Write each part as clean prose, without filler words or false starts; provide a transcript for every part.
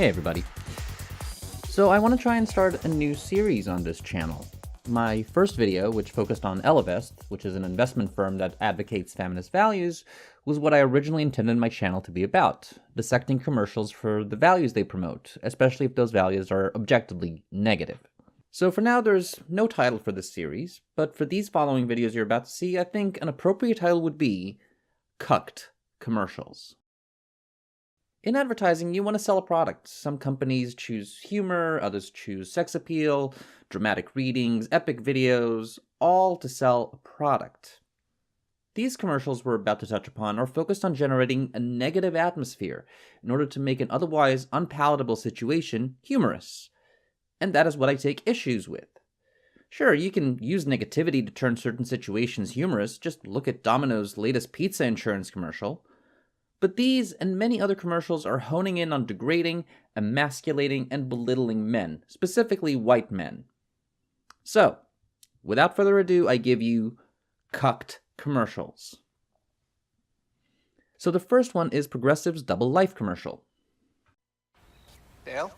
Hey everybody. So I want to try and start a new series on this channel. My first video, which focused on Ellevest, which is an investment firm that advocates feminist values, was what I originally intended my channel to be about, dissecting commercials for the values they promote, especially if those values are objectively negative. So for now, there's no title for this series, but for these following videos you're about to see, I think an appropriate title would be Cucked Commercials. In advertising, you want to sell a product. Some companies choose humor, others choose sex appeal, dramatic readings, epic videos, all to sell a product. These commercials we're about to touch upon are focused on generating a negative atmosphere in order to make an otherwise unpalatable situation humorous. And that is what I take issues with. Sure, you can use negativity to turn certain situations humorous. Just look at Domino's latest pizza insurance commercial. But these and many other commercials are honing in on degrading, emasculating, and belittling men, specifically white men. So, without further ado, I give you Cucked Commercials. So the first one is Progressive's Double Life commercial. Dale?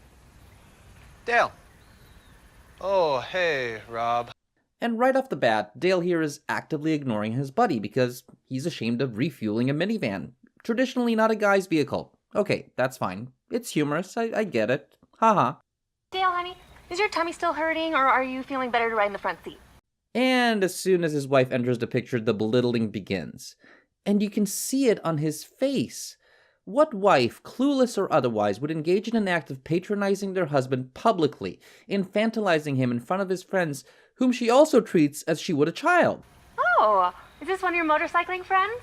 Dale! Oh, hey, Rob. And right off the bat, Dale here is actively ignoring his buddy because he's ashamed of refueling a minivan. Traditionally not a guy's vehicle. Okay, that's fine. It's humorous, I get it. Haha. Dale, honey, is your tummy still hurting, or are you feeling better to ride in the front seat? And as soon as his wife enters the picture, the belittling begins. And you can see it on his face. What wife, clueless or otherwise, would engage in an act of patronizing their husband publicly, infantilizing him in front of his friends, whom she also treats as she would a child? Oh, is this one of your motorcycling friends?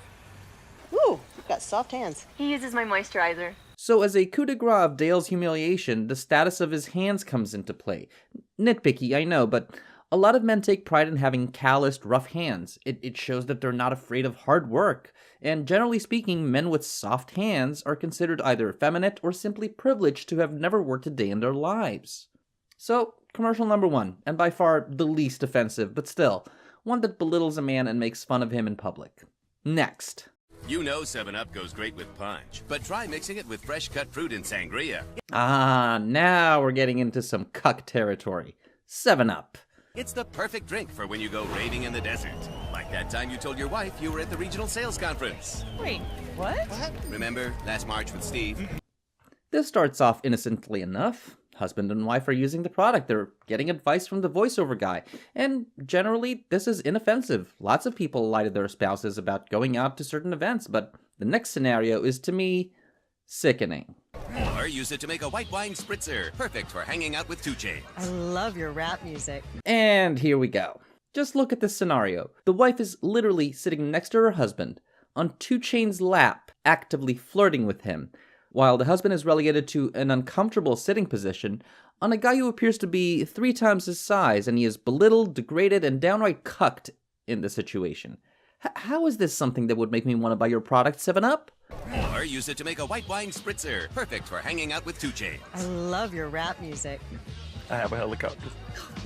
Ooh, got soft hands. He uses my moisturizer. So as a coup de grace of Dale's humiliation, the status of his hands comes into play. Nitpicky, I know, but a lot of men take pride in having calloused, rough hands. It shows that they're not afraid of hard work. And generally speaking, men with soft hands are considered either effeminate or simply privileged to have never worked a day in their lives. So, commercial number one, and by far the least offensive, but still, one that belittles a man and makes fun of him in public. Next. You know 7-Up goes great with punch, but try mixing it with fresh cut fruit and sangria. Ah, now we're getting into some cuck territory. 7-Up. It's the perfect drink for when you go raving in the desert. Like that time you told your wife you were at the regional sales conference. Wait, what? Remember, last March with Steve? This starts off innocently enough. Husband and wife are using the product. They're getting advice from the voiceover guy. And generally, this is inoffensive. Lots of people lie to their spouses about going out to certain events, but the next scenario is, to me, sickening. Or use it to make a white wine spritzer, perfect for hanging out with 2 Chainz. I love your rap music. And here we go. Just look at this scenario. The wife is literally sitting next to her husband, on 2 Chainz' lap, actively flirting with him, while the husband is relegated to an uncomfortable sitting position on a guy who appears to be 3 times his size, and he is belittled, degraded, and downright cucked in the situation. How is this something that would make me want to buy your product, 7-Up? Or use it to make a white wine spritzer, perfect for hanging out with 2 Chainz. I love your rap music. I have a helicopter.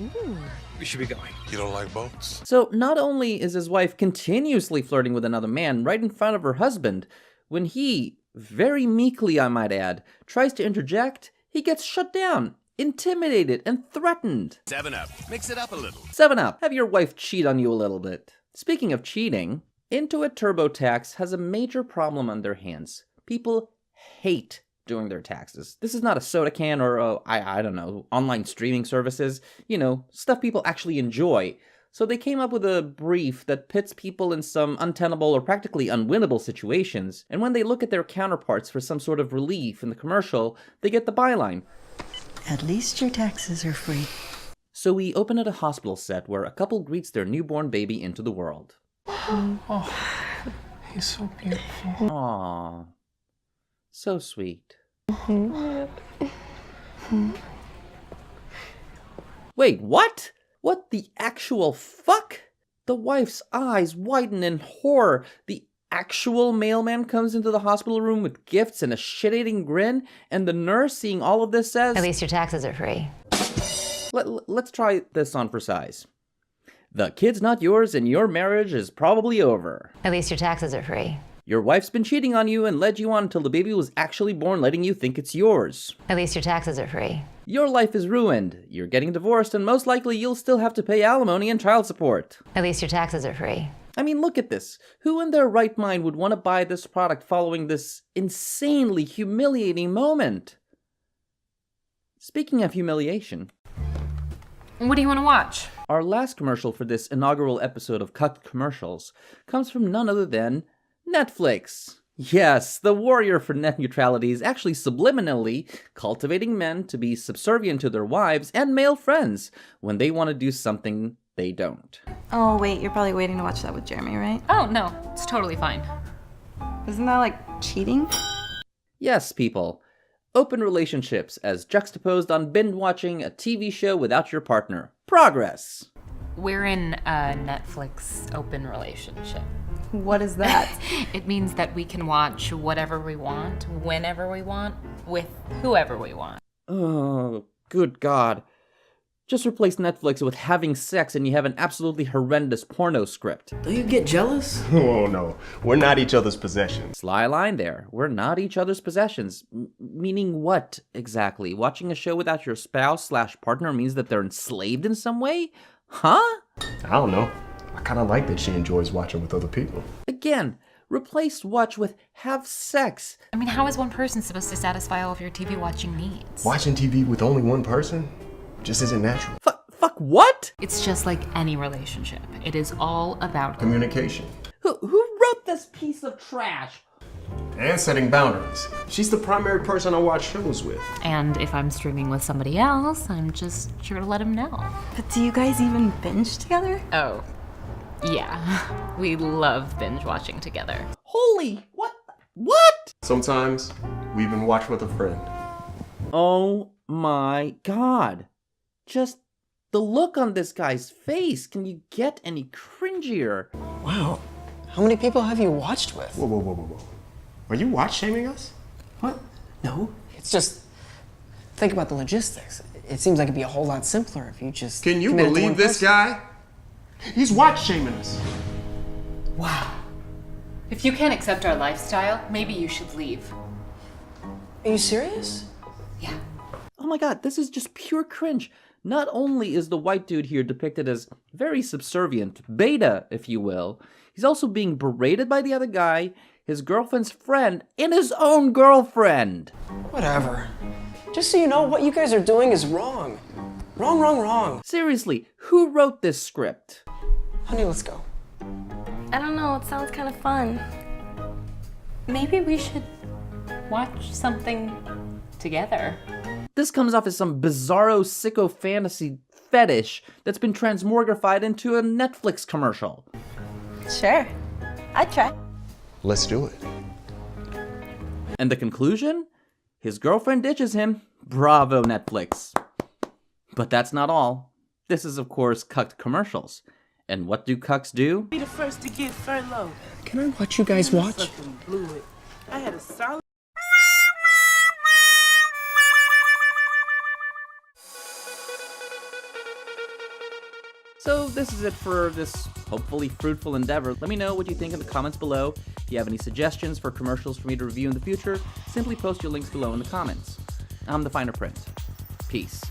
Ooh. We should be going. You don't like boats? So not only is his wife continuously flirting with another man right in front of her husband, when he, very meekly I might add, tries to interject, he gets shut down, intimidated, and threatened. 7-Up, mix it up a little. 7-Up, have your wife cheat on you a little bit. Speaking of cheating, INTUIT TurboTax has a major problem on their hands. People hate doing their taxes. This is not a soda can or, I don't know, online streaming services. You know, stuff people actually enjoy. So they came up with a brief that pits people in some untenable or practically unwinnable situations, and when they look at their counterparts for some sort of relief in the commercial, they get the byline. At least your taxes are free. So we open at a hospital set where a couple greets their newborn baby into the world. Oh, he's so beautiful. Aww. So sweet. Wait, what? What the actual fuck? The wife's eyes widen in horror. The actual mailman comes into the hospital room with gifts and a shit-eating grin, and the nurse, seeing all of this, says, At least your taxes are free. Let's try this on for size. The kid's not yours and your marriage is probably over. At least your taxes are free. Your wife's been cheating on you and led you on until the baby was actually born, letting you think it's yours. At least your taxes are free. Your life is ruined. You're getting divorced, and most likely you'll still have to pay alimony and child support. At least your taxes are free. I mean, look at this. Who in their right mind would want to buy this product following this insanely humiliating moment? Speaking of humiliation, what do you want to watch? our last commercial for this inaugural episode of Cut Commercials comes from none other than Netflix. Yes, the warrior for net neutrality is actually subliminally cultivating men to be subservient to their wives and male friends when they want to do something they don't. Oh, wait, you're probably waiting to watch that with Jeremy, right? Oh, no, it's totally fine. Isn't that like cheating? Yes, people. Open relationships as juxtaposed on binge watching a TV show without your partner. Progress! We're in a Netflix open relationship. What is that? It means that we can watch whatever we want, whenever we want, with whoever we want. Oh, good God. Just replace Netflix with having sex and you have an absolutely horrendous porno script. Do you get jealous? Oh no, we're not each other's possessions. Sly line there. We're not each other's possessions. Meaning what, exactly? Watching a show without your spouse/partner means that they're enslaved in some way? Huh? I don't know. I kind of like that she enjoys watching with other people. Again, replace watch with have sex. I mean, how is one person supposed to satisfy all of your TV watching needs? Watching TV with only one person just isn't natural. Fuck what? It's just like any relationship. It is all about Communication. Who wrote this piece of trash? And setting boundaries. She's the primary person I watch shows with. And if I'm streaming with somebody else, I'm just sure to let him know. But do you guys even binge together? Oh, yeah. We love binge watching together. Holy, what? Sometimes we even watch with a friend. Oh my God. Just the look on this guy's face. Can you get any cringier? Wow. How many people have you watched with? Whoa. Are you watch shaming us? What? No. It's just, think about the logistics. It seems like it'd be a whole lot simpler if you just... Can you committed to believe one this person. guy? He's watch shaming us. Wow. If you can't accept our lifestyle, maybe you should leave. Are you serious? Yeah. Oh my God, this is just pure cringe. Not only is the white dude here depicted as very subservient, beta, if you will, he's also being berated by the other guy, his girlfriend's friend, and his own girlfriend. Whatever. Just so you know, what you guys are doing is wrong. Wrong. Seriously, who wrote this script? Honey, let's go. I don't know, it sounds kind of fun. Maybe we should watch something together. This comes off as some bizarro sicko fantasy fetish that's been transmogrified into a Netflix commercial. Sure. I'd try. Let's do it. And the conclusion? His girlfriend ditches him. Bravo, Netflix. But that's not all. This is, of course, cucked commercials. And what do cucks do? Be the first to get furloughed. Can I watch you guys watch? Blew it. I had a solid. So this is it for this hopefully fruitful endeavor. Let me know what you think in the comments below. If you have any suggestions for commercials for me to review in the future, simply post your links below in the comments. I'm the Finer Print. Peace.